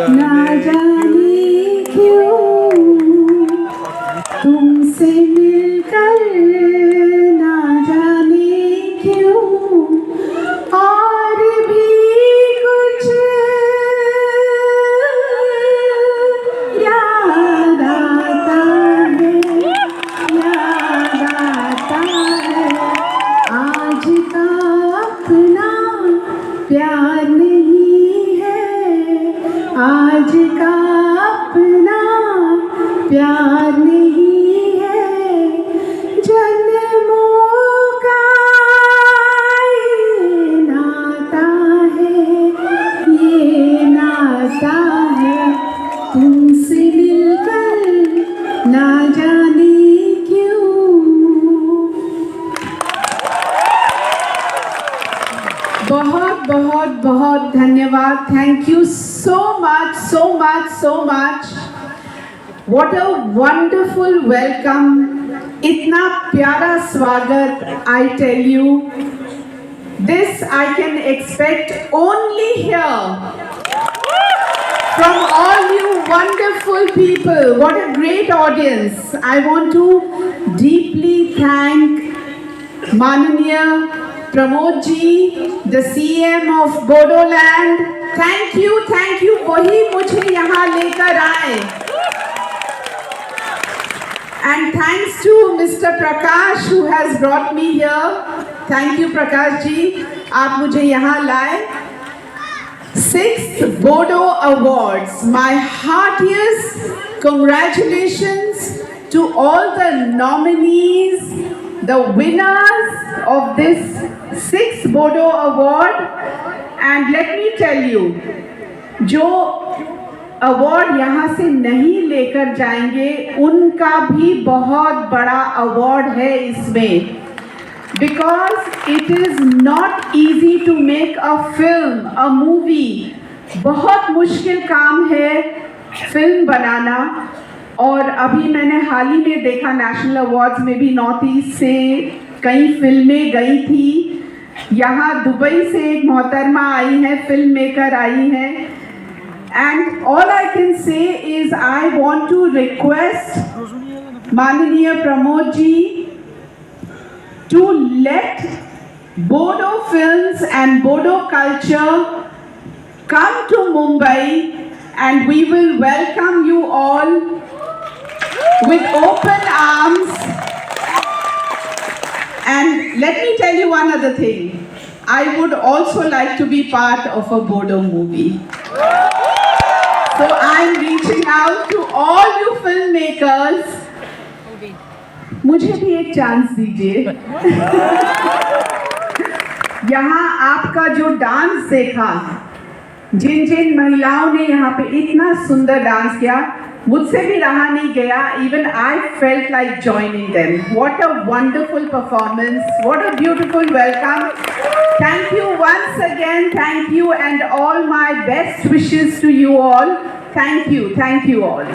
ना जाने क्यों तुमसे मिलकर, ना जाने क्यों और भी कुछ याद आता है, याद आता है। आज का अपना प्यार नहीं है, आज का अपना प्यार नहीं है। जन्मों का ये नाता है, ये नाता है। तुमसे मिलकर ना जाने क्यों। बहुत बहुत बहुत धन्यवाद। Thank you so much, so much, so much. What a wonderful welcome. इतना प्यारा स्वागत. I tell you, this I can expect only here from all you wonderful people. What a great audience. I want to deeply thank Mananiya Pramod ji, the CM of Bodoland. Thank you, thank you. वही मुझे यहाँ लेकर आए. And thanks to Mr. Prakash who has brought me here. Thank you Prakash ji, आप मुझे यहाँ लाए. 6th Bodo Awards. My heartiest congratulations to all the nominees, the winners of this 6th Bodo Award. And let me tell you, जो award यहाँ से नहीं लेकर जाएंगे उनका भी बहुत बड़ा अवार्ड है इसमें. Because it is not easy to make a film, a movie. बहुत मुश्किल काम है फिल्म बनाना. और अभी मैंने हाल ही में देखा नेशनल अवार्ड्स में भी नॉर्थ ईस्ट से कई फिल्में गई थी. यहाँ दुबई से एक मोहतरमा आई हैं, फिल्म मेकर आई हैं. And all I can say is I want to request Mananiya Pramod ji to let Bodo films and Bodo culture come to Mumbai, and we will welcome you all with open arms. And let me tell you one other thing. I would also like to be part of a Bodo movie. So I'm reaching out to all you filmmakers. मुझे भी एक chance दीजिए. यहाँ आपका जो dance देखा, जिन जिन महिलाओं ने यहाँ पे इतना सुंदर डांस किया, मुझसे भी रहा नहीं गया. Even I felt like joining them. What a wonderful performance. What a beautiful welcome. Thank you once again. Thank you, and all my best wishes to you all. Thank you. Thank you all.